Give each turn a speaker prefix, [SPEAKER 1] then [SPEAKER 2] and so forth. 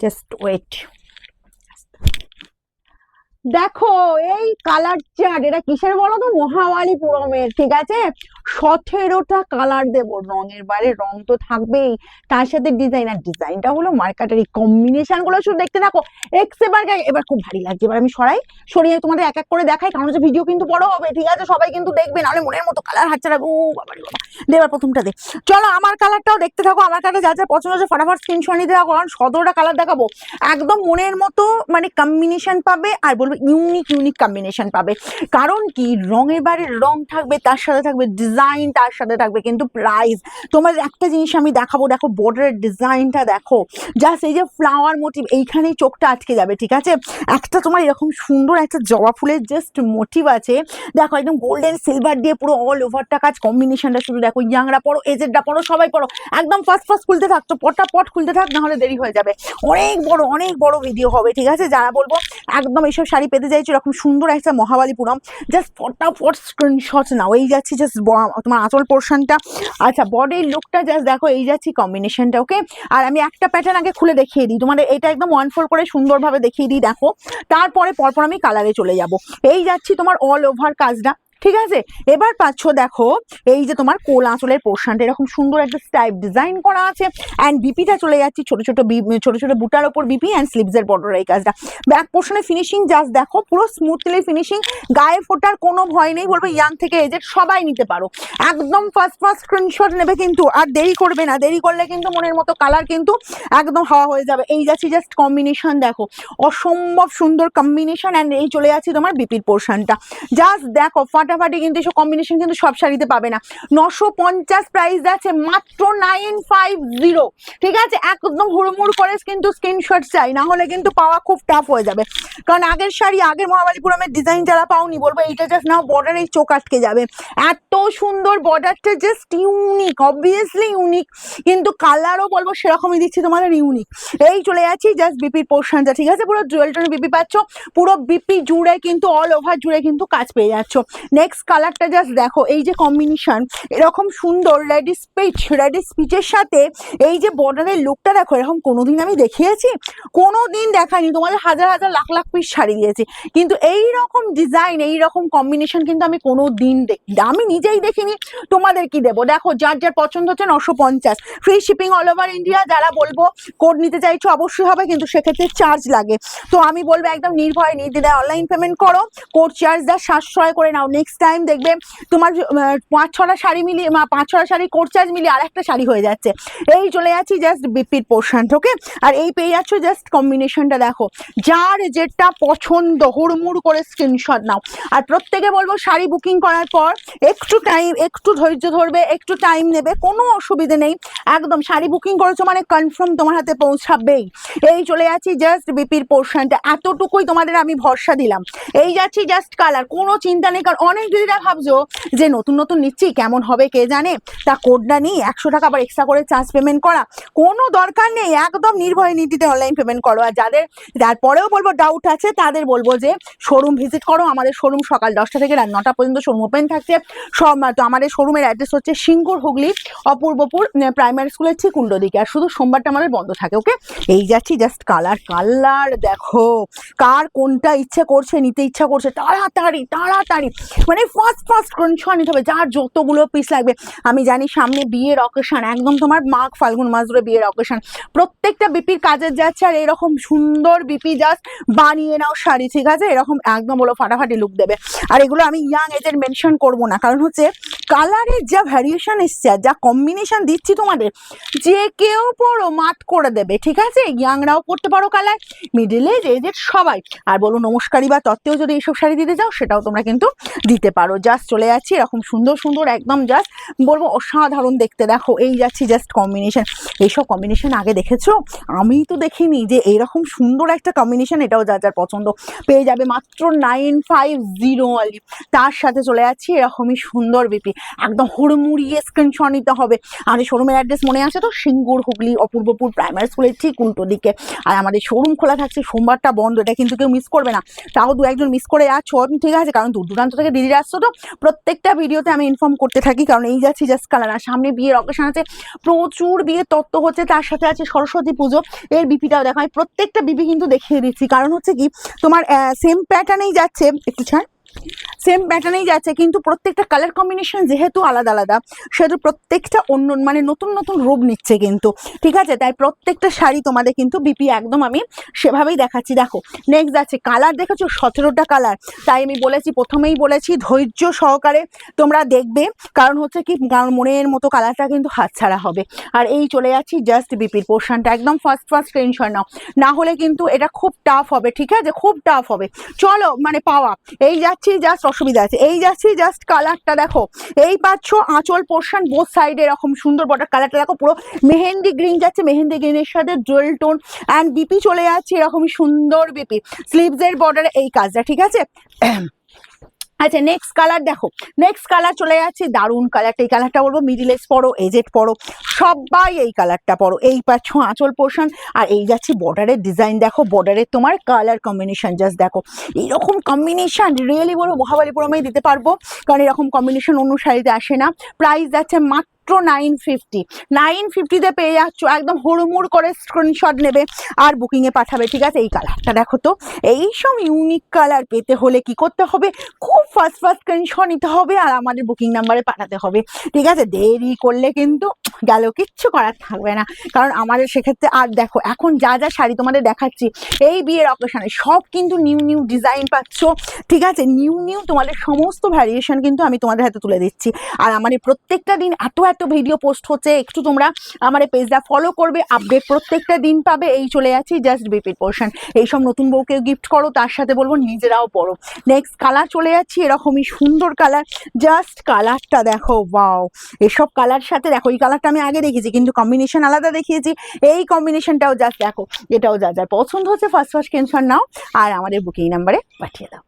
[SPEAKER 1] Just wait. দেখো এই colour chart, এটা কিসের বলো তো? মহাবালিপুরমের, ঠিক আছে। 17টা কালার দেবো, রঙের বাইরে রং তো থাকবেই, তার সাথে ডিজাইন। আর ডিজাইনটা হলো মার্কেটের, এই কম্বিনেশন গুলো শুধু দেখতে থাকো। এবার খুব ভারী লাগছে, এবার আমি সরিয়ে তোমাদের এক এক করে দেখাই, কারণ হচ্ছে ভিডিও কিন্তু বড় হবে, ঠিক আছে। সবাই কিন্তু দেখবে, নাহলে মনের মতো কালার হাতছা রাখবে। ও বাবা রে বাবা, দেবার প্রথমটা দে। চলো আমার কালারটাও দেখতে থাকো, আমার কালার যা যা পছন্দ হচ্ছে ফটাফট স্ক্রিনশট নিতে থাকো, কারণ 17টা কালার দেখাবো। একদম মনের মতো মানে কম্বিনেশন পাবে, আর বলবো ইউনিক ইউনিক কম্বিনেশন পাবে। কারণ কি, রঙের বাইরে রং থাকবে, তার সাথে থাকবে ডিজাইন, তার সাথে থাকবে কিন্তু প্রাইস। তোমার একটা জিনিস আমি দেখাবো, দেখো বর্ডারের ডিজাইনটা দেখো, জাস্ট এই যে ফ্লাওয়ার মোটিভ, এইখানেই চোখটা আটকে যাবে, ঠিক আছে। একটা তোমার এরকম সুন্দর একটা জবা ফুলের জাস্ট মোটিভ আছে, দেখো একদম গোল্ডেন সিলভার দিয়ে পুরো অল ওভারটা কাজ। কম্বিনেশনটা শুধু দেখো, ইয়াংরা পড়ো, এজেডরা পড়ো, সবাই পড়ো। একদম ফার্স্ট ফার্স্ট খুলতে থাক, তো পট খুলতে থাক, নাহলে দেরি হয়ে যাবে। অনেক বড় ভিডিও হবে, ঠিক আছে। যারা বলবো একদম এইসব শাড়ি পেতে চাইছো, এরকম সুন্দর একটা মহাবালিপুরম, জাস্ট ফটাফট স্ক্রিনশট নাও। এই যাচ্ছি জাস্ট তোমার আঁচল পোর্শনটা। আচ্ছা, বডির লুকটা জাস্ট দেখো, এই যাচ্ছি কম্বিনেশনটা, ওকে। আর আমি একটা প্যাটার্ন আগে খুলে দেখিয়ে দিই তোমাদের, এটা একদম 1/4 করে সুন্দরভাবে দেখিয়ে দিই, দেখো। তারপরে পরপর আমি কালারে চলে যাব। এই যাচ্ছি তোমার অল ওভার কাজটা, ঠিক আছে। এবার পাচ্ছ দেখো, এই যে তোমার কোল আঁচলের পোর্শনটা এরকম সুন্দর একটা স্টাইপ ডিজাইন করা আছে। অ্যান্ড বিপিটা চলে যাচ্ছি ছোট ছোট বুটার ওপর বিপি, অ্যান্ড স্লিভসের বর্ডার এই কাজটা। ব্যাক পোর্শনে ফিনিশিং জাস্ট দেখো, পুরো স্মুথলি ফিনিশিং, গায়ে ফোটার কোনো ভয় নেই। বলবো ইয়াং থেকে এজেড সবাই নিতে পারো। একদম ফার্স্ট স্ক্রিনশট নেবে কিন্তু, আর দেরি করবে না, দেরি করলে কিন্তু মনের মতো কালার কিন্তু একদম হাওয়া হয়ে যাবে। এই যাচ্ছি জাস্ট কম্বিনেশন দেখো, অসম্ভব সুন্দর কম্বিনেশন। অ্যান্ড এই চলে যাচ্ছি তোমার বিপির পোর্শনটা, জাস্ট দেখো ফাটাফাটি। কিন্তু এসব কম্বিনেশন কিন্তু সব শাড়িতে পাবে না। 950 প্রাইস আছে মাত্র 950, ঠিক আছে। একদম হুড়মুড় করে কিন্তু স্ক্রিনশট চাই, না হলে কিন্তু পাওয়া খুব টাফ হয়ে যাবে। কারণ আগের শাড়ি, আগের মহাবালিপুরমের ডিজাইন যারা পাওনি, বলবো এইটা জাস্ট নাও, বর্ডার এই চোখ আটকে যাবে। এত সুন্দর বর্ডারটা, জাস্ট ইউনিক, অবভিয়াসলি ইউনিক, কিন্তু কালারও বলবো সেরকমই দিচ্ছি তোমাদের ইউনিক। এই চলে যাচ্ছি জাস্ট বিপির পোর্শনটা, ঠিক আছে। পুরো জুয়েল টোনের বিপি পাচ্ছ, পুরো বিপি জুড়ে কিন্তু অল ওভার জুড়ে কিন্তু কাজ পেয়ে যাচ্ছ। নেক্সট কালারটা জাস্ট দেখো, এই যে কম্বিনেশন এরকম সুন্দর রেড স্পিচের সাথে এই যে বর্ডারের লুকটা দেখো, এরকম কোনোদিন আমি দেখিয়েছি? কোনোদিন দেখাইনি। তোমাদের হাজার হাজার লাখ লাখ পিস শাড়ি দিয়েছি, কিন্তু এই রকম ডিজাইন, এই রকম কম্বিনেশন কিন্তু আমি কোনোদিন আমি নিজেই দেখিনি। তোমাদের কি দেবো? দেখো, যার যার পছন্দ হচ্ছে 950, free shipping all over India. যারা বলবো কোড নিতে চাইছো অবশ্যই হবে, কিন্তু সেক্ষেত্রে চার্জ লাগে। তো আমি বলবো একদম নির্ভয়ে নির্দ্বিধায় অনলাইন পেমেন্ট করো, কোড চার্জ দা সাশ্রয় করে নাও। নেক্সট টাইম দেখবে তোমার 5-6টা শাড়ি মিলিয়ে, 5-6টা শাড়ি কোড চার্জ মিলিয়ে আরেকটা শাড়ি হয়ে যাচ্ছে। এই চলে যাচ্ছি জাস্ট বিপির পোর্শন, ওকে। আর এই পেয়ে যাচ্ছ জাস্ট কম্বিনেশনটা দেখো, যার যেটা পছন্দ হুড়মুড় করে স্ক্রিনশট নাও। আর প্রত্যেকে বলবো শাড়ি বুকিং করার পর একটু ধৈর্য ধরবে, একটু টাইম নেবে, কোনো অসুবিধে নেই। একদম শাড়ি বুকিং করেছো মানে কনফার্ম তোমার হাতে পৌঁছাবেই। এই চলে যাচ্ছি জাস্ট বিপির পোর্শনটা, এতটুকুই তোমাদের আমি ভরসা দিলাম। এই যাচ্ছি জাস্ট কালার, কোনো চিন্তা নেই। কারণ অনেক দিদিরা ভাবছো যে নতুন নিচ্ছি, কেমন হবে কে জানে, তা কোডটা নিই 100 টাকা আবার এক্সট্রা করে চার্জ পেমেন্ট করা, কোনো দরকার নেই। একদম নির্ভয়ে নির্দ্বিধায় অনলাইন পেমেন্ট করো। আর যাদের তারপরেও বলবো ডাউট আছে, তাদের বলবো যে শোরুম ভিজিট করো। আমাদের শোরুম সকাল 10টা থেকে রাত 9টা পর্যন্ত শোরুম ওপেন থাকছে সব। তো আমাদের শোরুমের অ্যাড্রেস হচ্ছে সিঙ্গুর, হুগলি, অপূর্বপুর প্রাইমারি স্কুলের ঠিক উল্টো দিকে। আর শুধু সোমবারটা আমাদের বন্ধ থাকে, ওকে। এই যাচ্ছি জাস্ট কালার দেখো, কার কোনটা ইচ্ছে করছে, নিতে ইচ্ছা করছে, তাড়াতাড়ি মানে ফার্স্ট স্ক্রিনশট নিতে হবে, যার যতগুলো পিস লাগবে। আমি জানি সামনে বিয়ের অকেশন, একদম তোমার মাঘ ফাল্গুন মাস ধরে বিয়ের অকেশন, প্রত্যেকটা বিপির কাজের যাচ্ছে। আর এরকম সুন্দর বিপি জাস্ট বানিয়ে নাও শাড়ি, ঠিক আছে। এরকম একদম বলো ফাটাফাটি লুক দেবে। আর এগুলো আমি ইয়াং এজের মেনশন করবো না, কারণ হচ্ছে কালারের যা ভ্যারিয়েশন এসছে, যা কম্বিনেশন দিচ্ছি তোমাদের, যে কেউ পরো মাত করে দেবে, ঠিক আছে। ইয়াংরাও পরতে পারো কালার, মিডিল এজের সবাই। আর বলো নমস্কারী বা তত্ত্বেও যদি এইসব শাড়ি দিতে চাও, সেটাও তোমরা কিন্তু দিতে পারো। জাস্ট চলে যাচ্ছি এরকম সুন্দর একদম জাস্ট বলবো অসাধারণ দেখতে। দেখো, এই যাচ্ছি জাস্ট কম্বিনেশন। এইসব কম্বিনেশন আগে দেখেছো? আমি তো দেখিনি যে এইরকম সুন্দর একটা কম্বিনেশন। এটাও যার যার পছন্দ পেয়ে যাবে মাত্র 950 অনলি। তার সাথে চলে যাচ্ছি এরকমই সুন্দর বিপি, একদম হুড়মুড়িয়ে স্ক্রিনশট নিতে হবে। আমাদের শোরুমের অ্যাড্রেস মনে আছে তো? সিঙ্গুর, হুগলি, অপূর্বপুর প্রাইমারি স্কুলের ঠিক উল্টো দিকে। আর আমাদের শোরুম খোলা থাকছে, সোমবারটা বন্ধ, এটা কিন্তু কেউ মিস করবে না। তাও 2-1 জন মিস করে যাচ্ছ, ঠিক আছে, কারণ দূর দূরান্ত থেকে দিদিরা আসছো তো প্রত্যেকটা ভিডিওতে আমি ইনফর্ম করতে থাকি, কারণ এই যাচ্ছি জাস্ট কালার। আর সামনে বিয়ের অকেশন আছে, প্রচুর বিয়ের তত্ত্ব হচ্ছে, তার সাথে আছে সরস্বতী পুজো, এর বিপিটাও দেখো। আমি প্রত্যেকটা বিপি কিন্তু দেখিয়ে দিচ্ছি, কারণ হচ্ছে কি তোমার সেম প্যাটার্নেই যাচ্ছে, একটু ছাড়, সেম প্যাটার্নেই যাচ্ছে, কিন্তু প্রত্যেকটা কালার কম্বিনেশন যেহেতু আলাদা আলাদা, সেহেতু প্রত্যেকটা অন্য মানে নতুন নতুন রূপ নিচ্ছে কিন্তু, ঠিক আছে? তাই প্রত্যেকটা শাড়ি তোমাদের কিন্তু বিপি একদম আমি সেভাবেই দেখাচ্ছি। দেখো নেক্সট যাচ্ছে কালার, দেখেছো 17টা কালার। তাই আমি বলেছি, প্রথমেই বলেছি ধৈর্য সহকারে তোমরা দেখবে, কারণ হচ্ছে কি, কারণ মনের মতো কালারটা কিন্তু হাতছাড়া হবে। আর এই চলে যাচ্ছি জাস্ট বিপির পোর্শনটা, একদম ফার্স্ট স্ক্রিনশট নাও, না হলে কিন্তু এটা খুব টাফ হবে, ঠিক আছে? খুব টাফ হবে। চলো মানে পাওয়া, এই যাচ্ছি জাস্ট, অসুবিধা আছে, এই যাচ্ছি জাস্ট কালারটা দেখো, এই পাচ্ছ আঁচল পোর্শন বোথ সাইডে এরকম সুন্দর বর্ডার, কালারটা দেখো পুরো মেহেন্দি গ্রিন যাচ্ছে, মেহেন্দি গ্রিনের সাথে জুয়েল টোন, অ্যান্ড বিপি চলে যাচ্ছে এরকমই সুন্দর বিপি, স্লিভস এর বর্ডারে এই কাজটা, ঠিক আছে? আচ্ছা নেক্সট কালার দেখো, নেক্সট কালার চলে যাচ্ছে দারুণ কালারটা। এই কালারটা বলবো মিডিল এজ পরো, এজেড পরো, সবাই এই কালারটা পরো। এই পাচ্ছ আঁচল পোর্শন, আর এই যাচ্ছে বর্ডারের ডিজাইন দেখো, বর্ডারের তোমার কালার কম্বিনেশন জাস্ট দেখো, এইরকম কম্বিনেশন রিয়েলি বড় মহাবালিপুরমেই দিতে পারবো, কারণ এরকম কম্বিনেশন অন্য শাড়িতে আসে না। প্রাইস যাচ্ছে মাত্র 950, 950-তে পেয়ে যাচ্ছ, একদম হুড়মুড় করে স্ক্রিনশট নেবে আর বুকিংয়ে পাঠাবে, ঠিক আছে? এই কালারটা দেখো তো, এইসব ইউনিক কালার পেতে হলে কি করতে হবে, খুব ফার্স্ট স্ক্রিনশট নিতে হবে আর আমাদের বুকিং নাম্বারে পাঠাতে হবে, ঠিক আছে? দেরি করলে কিন্তু গেল, কিচ্ছু করার থাকবে না, কারণ আমাদের সেক্ষেত্রে। আর দেখো এখন যা যা শাড়ি তোমাদের দেখাচ্ছি এই বিয়ের অকেশনে, সব কিন্তু নিউ নিউ ডিজাইন পাচ্ছ, ঠিক আছে? নিউ নিউ তোমাদের সমস্ত ভ্যারিয়েশন কিন্তু আমি তোমাদের হাতে তুলে দিচ্ছি। আর আমার এই প্রত্যেকটা দিন এত এত ভিডিও পোস্ট হচ্ছে, একটু তোমরা আমার এই পেজটা ফলো করবে, আপডেট প্রত্যেকটা দিন পাবে। এই চলে যাচ্ছি জাস্ট বিপির পোর্শন, এইসব নতুন বউকে গিফট করো, তার সাথে বলবো নিজেরাও পড়ো। নেক্সট কালার চলে যাচ্ছি এরকমই সুন্দর কালার, জাস্ট কালারটা দেখো, ওয়াও! এসব কালার সাথে দেখো, এই কালারটা আমি আগে দেখেছি কিন্তু কম্বিনেশন আলাদা দেখিয়েছি, এই কম্বিনেশনটাও জাস্ট দেখো। এটাও যা যা পছন্দ হচ্ছে ফার্স্ট স্ক্রিনশট নাও আর আমাদের বুকিং নাম্বারে পাঠিয়ে দাও।